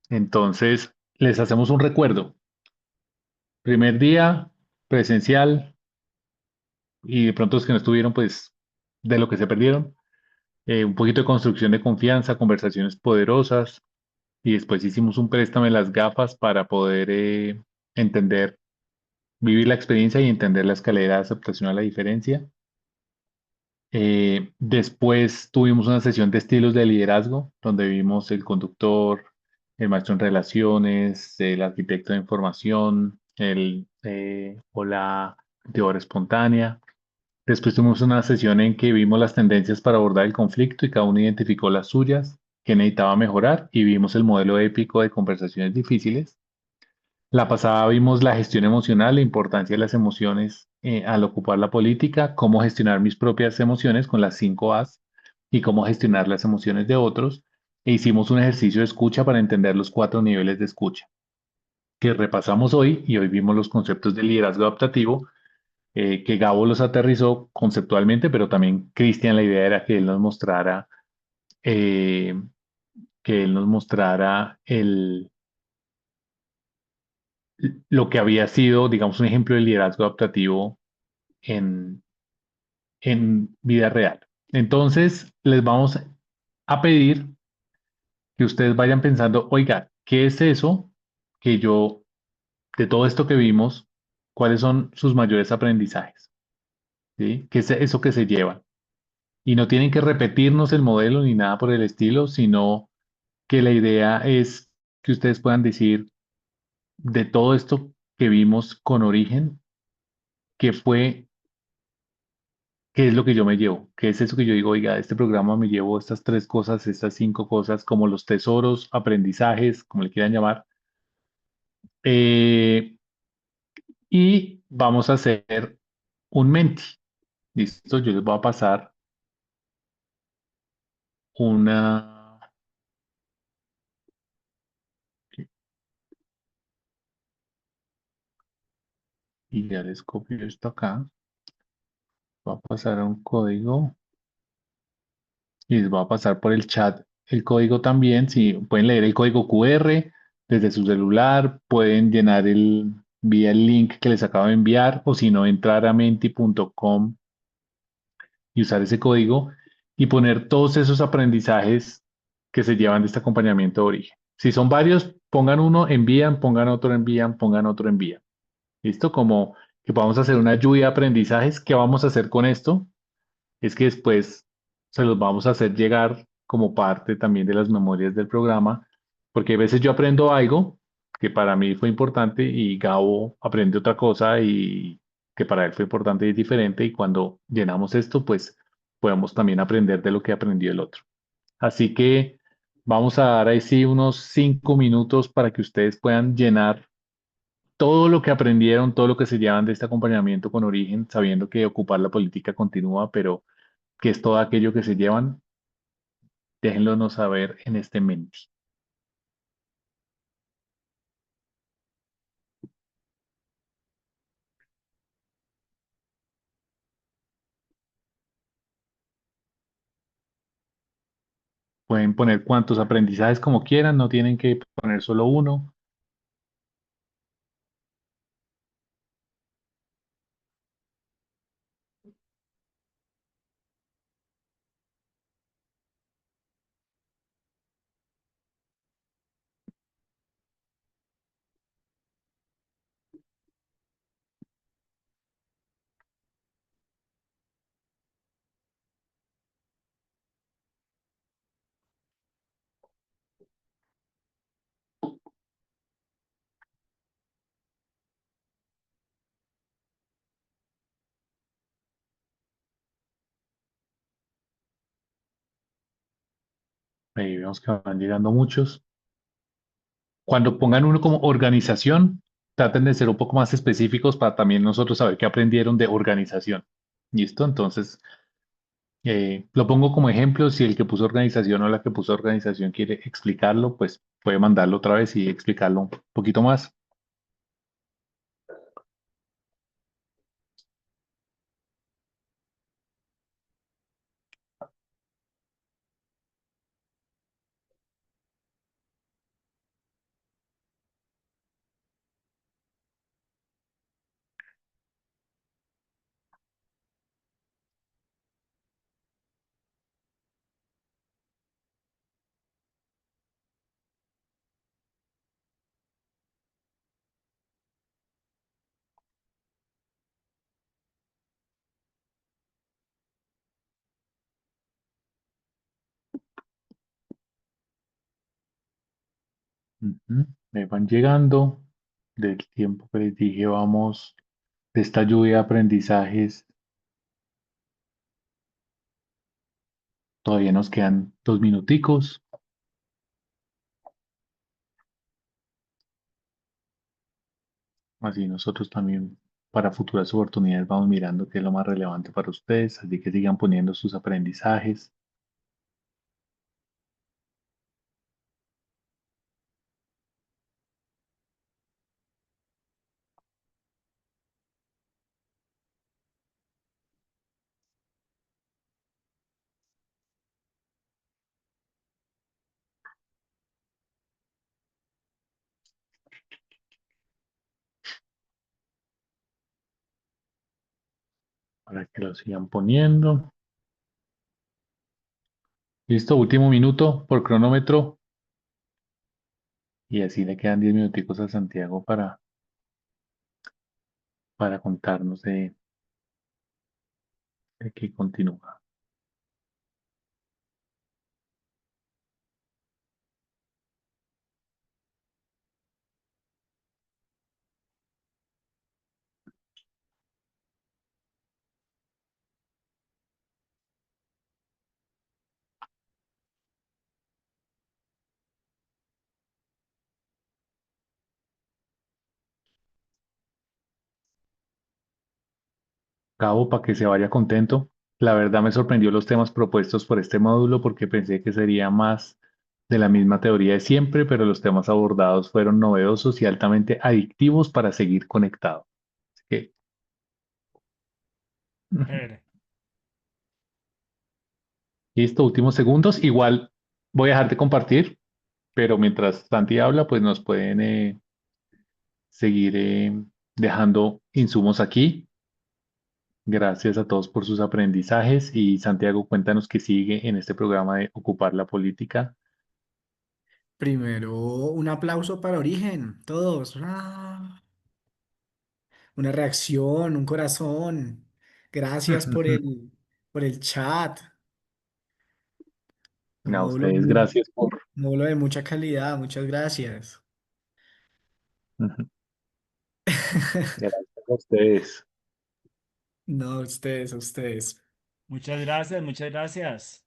Entonces, les hacemos un recuerdo. Primer día, presencial, y de pronto los que no estuvieron, pues, de lo que se perdieron. Un poquito de construcción de confianza, conversaciones poderosas, y después hicimos un préstamo de las gafas para poder entender, vivir la experiencia y entender la escalera de aceptación a la diferencia. Después tuvimos una sesión de estilos de liderazgo, donde vimos el conductor, el maestro en relaciones, el arquitecto de información, o la activadora espontánea. Después tuvimos una sesión en que vimos las tendencias para abordar el conflicto y cada uno identificó las suyas, que necesitaba mejorar, y vimos el modelo épico de conversaciones difíciles. La pasada vimos la gestión emocional, la importancia de las emociones al ocupar la política, cómo gestionar mis propias emociones con las 5 A's y cómo gestionar las emociones de otros. E hicimos un ejercicio de escucha para entender los 4 niveles de escucha que repasamos hoy, y hoy vimos los conceptos de liderazgo adaptativo, que Gabo los aterrizó conceptualmente, pero también Cristian, la idea era eh, que él nos mostrara lo que había sido, digamos, un ejemplo de liderazgo adaptativo en, en vida real. Entonces, les vamos a pedir que ustedes vayan pensando, oiga, ¿qué es eso que yo, de todo esto que vimos, cuáles son sus mayores aprendizajes? ¿Sí? ¿Qué es eso que se llevan? Y no tienen que repetirnos el modelo ni nada por el estilo, sino que la idea es que ustedes puedan decir de todo esto que vimos con origen, qué fue. ¿Qué es lo que yo me llevo? ¿Qué es eso que yo digo, oiga, de este programa me llevo estas 3 cosas, estas 5 cosas, como los tesoros, aprendizajes, como le quieran llamar? Eh, y vamos a hacer un menti. ¿Listo? Yo les voy a pasar una... Y ya les copio esto acá. Voy a pasar a un código y les voy a pasar por el chat el código también. Si pueden leer el código QR desde su celular, pueden llenar vía el link que les acabo de enviar, o si no, entrar a menti.com y usar ese código y poner todos esos aprendizajes que se llevan de este acompañamiento de origen. Si son varios, pongan uno, envían, pongan otro, envían, pongan otro, envían. ¿Listo? Como que vamos a hacer una lluvia de aprendizajes. ¿Qué vamos a hacer con esto? Es que después se los vamos a hacer llegar como parte también de las memorias del programa, porque a veces yo aprendo algo que para mí fue importante y Gabo aprende otra cosa y que para él fue importante y es diferente, y cuando llenamos esto, pues podemos también aprender de lo que aprendió el otro. Así que vamos a dar ahí sí unos 5 minutos para que ustedes puedan llenar todo lo que aprendieron, todo lo que se llevan de este acompañamiento con origen, sabiendo que ocupar la política continúa, pero que es todo aquello que se llevan, déjenlo saber en este Menti. Pueden poner cuantos aprendizajes como quieran, no tienen que poner solo uno. Ahí vemos que van llegando muchos. Cuando pongan uno como organización, traten de ser un poco más específicos para también nosotros saber qué aprendieron de organización. ¿Listo? Entonces, lo pongo como ejemplo. Si el que puso organización o la que puso organización quiere explicarlo, pues puede mandarlo otra vez y explicarlo un poquito más Ujú. Me van llegando del tiempo que les dije, vamos, de esta lluvia de aprendizajes, todavía nos quedan 2 minuticos, así nosotros también para futuras oportunidades vamos mirando qué es lo más relevante para ustedes, así que sigan poniendo sus aprendizajes. Para que lo sigan poniendo. Listo, último minuto por cronómetro y así le quedan 10 minuticos a Santiago para contarnos de qué continúa. Cabo, para que se vaya contento. La verdad me sorprendió los temas propuestos por este módulo porque pensé que sería más de la misma teoría de siempre, pero los temas abordados fueron novedosos y altamente adictivos para seguir conectado. Así que, Chévere. listo, últimos segundos. Igual voy a dejar de compartir, pero mientras Santi habla, pues nos pueden seguir dejando insumos aquí. Gracias a todos por sus aprendizajes y Santiago, cuéntanos qué sigue en este programa de Ocupar la Política. Primero, un aplauso para Origen, todos. Una reacción, un corazón. Gracias por el chat. Un A módulo, ustedes, gracias por... módulo de mucha calidad, muchas gracias. Gracias a ustedes. No, a ustedes, a ustedes. Muchas gracias, muchas gracias.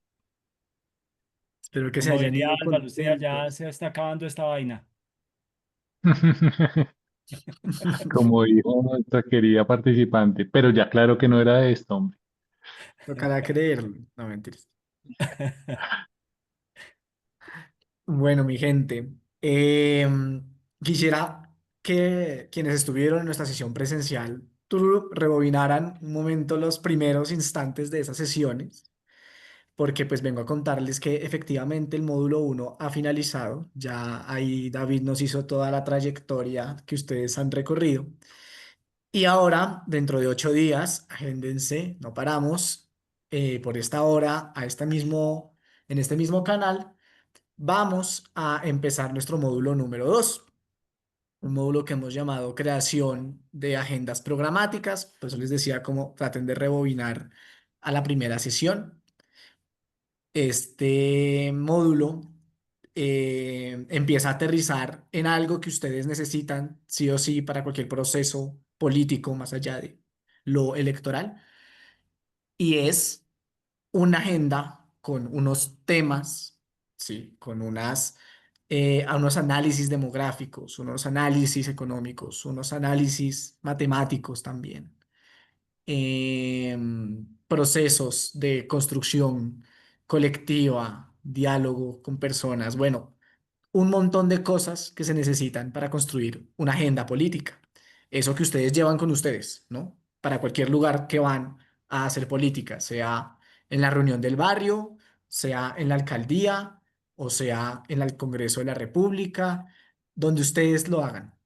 Espero que se Como hayan diría ido Álvaro, Lucía, ya contentos. se está acabando esta vaina. Como dijo nuestra querida participante, pero ya claro que no era de esto, hombre. Tocará creerlo. No, mentiras. Bueno, mi gente, quisiera que quienes estuvieron en nuestra sesión presencial rebobinaran un momento los primeros instantes de esas sesiones porque pues vengo a contarles que efectivamente el módulo uno ha finalizado. Ya ahí David nos hizo toda la trayectoria que ustedes han recorrido. Y ahora, dentro de 8 días, agéndense, no paramos, por esta hora, en este mismo canal, vamos a empezar nuestro módulo número 2, un módulo que hemos llamado creación de agendas programáticas. Por eso les decía cómo traten de rebobinar a la primera sesión. Este módulo empieza a aterrizar en algo que ustedes necesitan sí o sí para cualquier proceso político más allá de lo electoral, y es una agenda con unos temas, ¿sí? Con a unos análisis demográficos, unos análisis económicos, unos análisis matemáticos también, procesos de construcción colectiva, diálogo con personas, bueno, un montón de cosas que se necesitan para construir una agenda política. Eso que ustedes llevan con ustedes, ¿no? Para cualquier lugar que van a hacer política, sea en la reunión del barrio, sea en la alcaldía o sea en el Congreso de la República, donde ustedes lo hagan.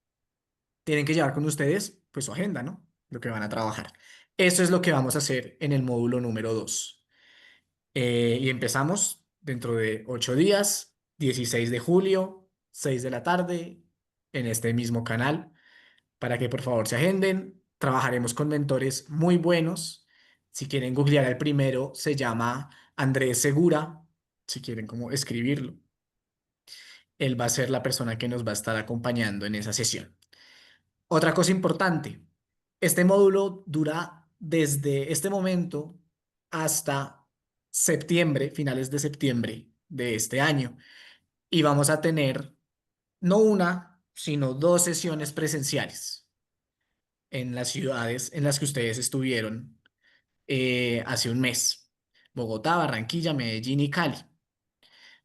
Tienen que llevar con ustedes, pues, su agenda, ¿no? Lo que van a trabajar. Eso es lo que vamos a hacer en el módulo número 2. Y empezamos dentro de 8 días, 16 de julio, 6 de la tarde, en este mismo canal, para que por favor se agenden. Trabajaremos con mentores muy buenos. Si quieren googlear al primero, se llama Andrés Segura, si quieren como escribirlo. Él va a ser la persona que nos va a estar acompañando en esa sesión. Otra cosa importante, este módulo dura desde este momento hasta septiembre, finales de septiembre de este año. Y vamos a tener no una, sino 2 sesiones presenciales en las ciudades en las que ustedes estuvieron hace un mes. Bogotá, Barranquilla, Medellín y Cali.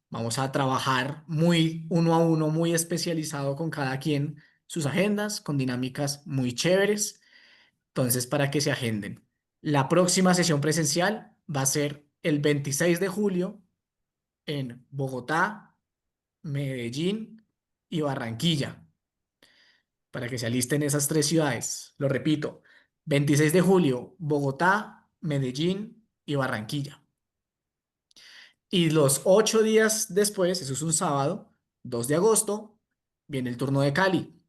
Vamos a trabajar muy uno a uno, muy especializado con cada quien sus agendas, con dinámicas muy chéveres. Entonces, para que se agenden. La próxima sesión presencial va a ser el 26 de julio en Bogotá, Medellín y Barranquilla, para que se alisten esas 3 ciudades. Lo repito, 26 de julio, Bogotá, Medellín y Barranquilla. Y los 8 días después, eso es un sábado, 2 de agosto, viene el turno de Cali.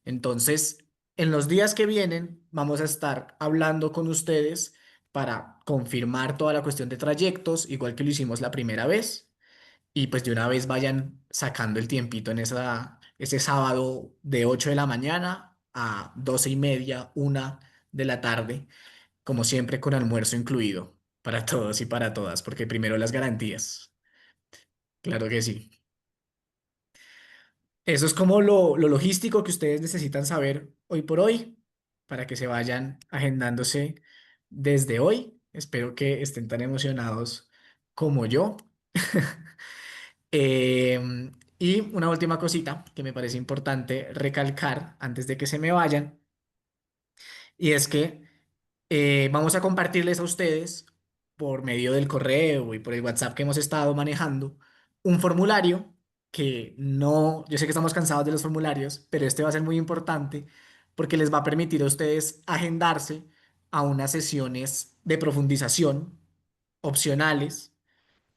Entonces, en los días que vienen, vamos a estar hablando con ustedes para confirmar toda la cuestión de trayectos, igual que lo hicimos la primera vez. Y pues de una vez vayan sacando el tiempito en ese sábado de 8 de la mañana a 12:30, 1 de la tarde, como siempre con almuerzo incluido para todos y para todas, porque primero las garantías. Claro que sí. Eso es como lo logístico que ustedes necesitan saber hoy por hoy para que se vayan agendándose desde hoy. Espero que estén tan emocionados como yo. Y una última cosita que me parece importante recalcar antes de que se me vayan, y es que vamos a compartirles a ustedes por medio del correo y por el WhatsApp que hemos estado manejando un formulario que no, yo sé que estamos cansados de los formularios, pero este va a ser muy importante porque les va a permitir a ustedes agendarse a unas sesiones de profundización opcionales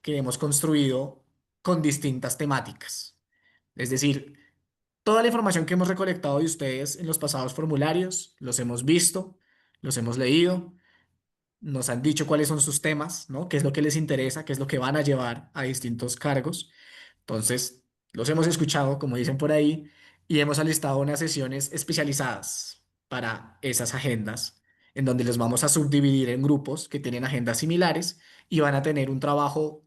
que hemos construido con distintas temáticas. Es decir, toda la información que hemos recolectado de ustedes en los pasados formularios, los hemos visto, los hemos leído, nos han dicho cuáles son sus temas, ¿no? ¿Qué es lo que les interesa? ¿Qué es lo que van a llevar a distintos cargos? Entonces, los hemos escuchado, como dicen por ahí, y hemos alistado unas sesiones especializadas para esas agendas, en donde los vamos a subdividir en grupos que tienen agendas similares y van a tener un trabajo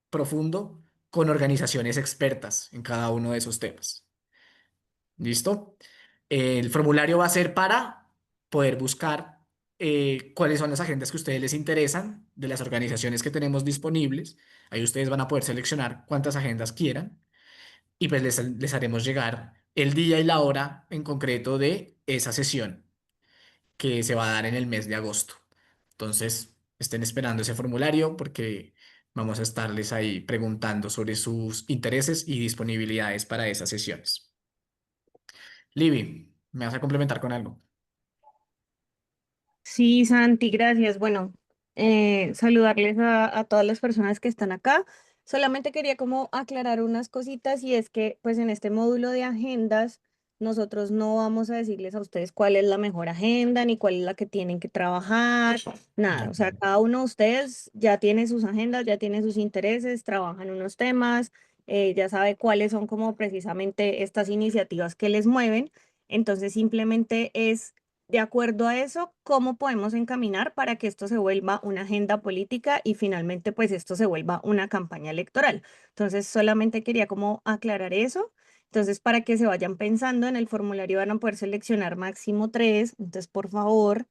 profundo con organizaciones expertas en cada uno de esos temas. ¿Listo? El formulario va a ser para poder buscar cuáles son las agendas que a ustedes les interesan de las organizaciones que tenemos disponibles. Ahí ustedes van a poder seleccionar cuántas agendas quieran y pues les haremos llegar el día y la hora en concreto de esa sesión que se va a dar en el mes de agosto. Entonces, estén esperando ese formulario porque Vamos a estarles ahí preguntando sobre sus intereses y disponibilidades para esas sesiones. Libby, ¿me vas a complementar con algo? Sí, Santi, gracias. Bueno, saludarles a todas las personas que están acá. Solamente quería como aclarar unas cositas y es que pues en este módulo de agendas nosotros no vamos a decirles a ustedes cuál es la mejor agenda ni cuál es la que tienen que trabajar, nada. O sea, cada uno de ustedes ya tiene sus agendas, ya tiene sus intereses, trabajan unos temas, ya sabe cuáles son como precisamente estas iniciativas que les mueven. Entonces simplemente es de acuerdo a eso, ¿cómo podemos encaminar para que esto se vuelva una agenda política y finalmente pues esto se vuelva una campaña electoral? Entonces, solamente quería como aclarar eso. Entonces, para que se vayan pensando en el formulario van a poder seleccionar máximo 3. Entonces, por favor,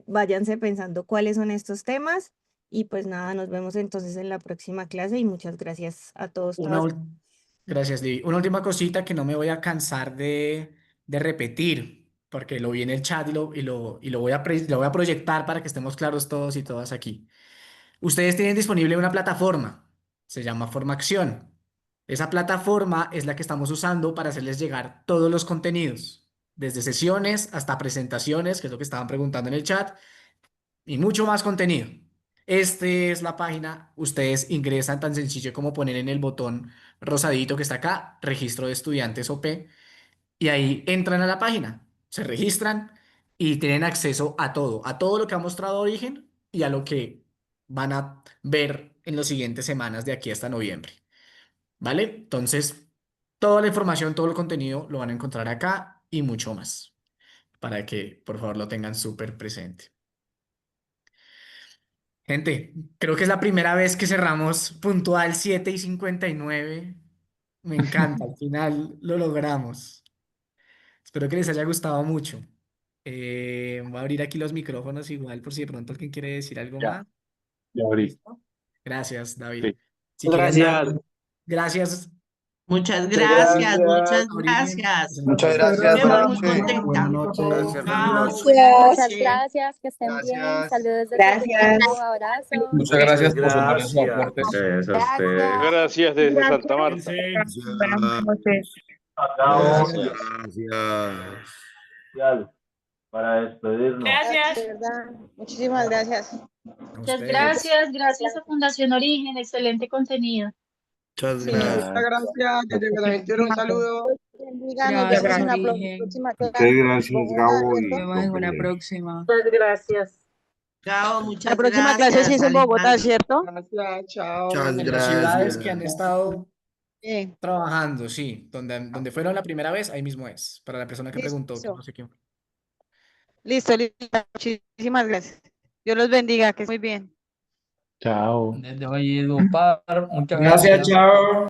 váyanse pensando cuáles son estos temas. Y pues nada, nos vemos entonces en la próxima clase y muchas gracias a todos, Una, todas. ul- Gracias, Libby. Una última cosita que no me voy a cansar de repetir, porque lo vi en el chat y lo lo voy a proyectar para que estemos claros todos y todas aquí. Ustedes tienen disponible una plataforma, se llama Formación. Esa plataforma es la que estamos usando para hacerles llegar todos los contenidos, desde sesiones hasta presentaciones, que es lo que estaban preguntando en el chat, y mucho más contenido. Esta es la página, ustedes ingresan tan sencillo como poner en el botón rosadito que está acá, registro de estudiantes OP, y ahí entran a la página, se registran y tienen acceso a todo lo que ha mostrado Origen y a lo que van a ver en las siguientes semanas de aquí hasta noviembre, ¿vale? Entonces, toda la información, todo el contenido lo van a encontrar acá y mucho más, para que por favor lo tengan súper presente. Gente, creo que es la primera vez que cerramos puntual 7:59. Me encanta, al final lo logramos. Espero que les haya gustado mucho. Voy a abrir aquí los micrófonos igual por si de pronto alguien quiere decir algo Ya, más. ya abrí. ¿Listo? Gracias, David. Sí. Si quieren dar, Gracias. gracias, Muchas Muchas gracias, gracias. muchas Origen. gracias. Muchas Muchas gracias. Me voy Buenas muy gracias. noches. Buenas contenta. noches. Buenas Chao, noches. buenas Muchas noches. gracias, que estén bien. Gracias. Saludos desde Gracias. México, abrazos. Muchas gracias por sus varios Muchas aportes. gracias a ustedes. Gracias. Gracias desde Santa Marta. Cuídense. Gracias. Gracias. Gracias. Para despedirnos. De verdad, muchísimas gracias. A Muchas ustedes. gracias a Fundación Origen, excelente contenido. Muchas Sí. gracias. Muchas gracias. Desde Buenaventura un saludo. Bendiga, nos vemos en la próxima clase. Gracias, Gabo y compañeros. Muchas gracias. Chao, La muchas próxima clase sí gracias, es en Bogotá, Alejandro. ¿cierto? Gracias. Chao. Muchas En las ciudades que gracias. han estado Bien. trabajando, sí, donde fueron la primera vez, ahí mismo es. Para la persona que preguntó, que Listo. no sé quién fue. Listo, listo. Muchísimas gracias. Dios los bendiga, que esté muy bien. Chao. Desde Valledupar, muchas Gracias, gracias. chao.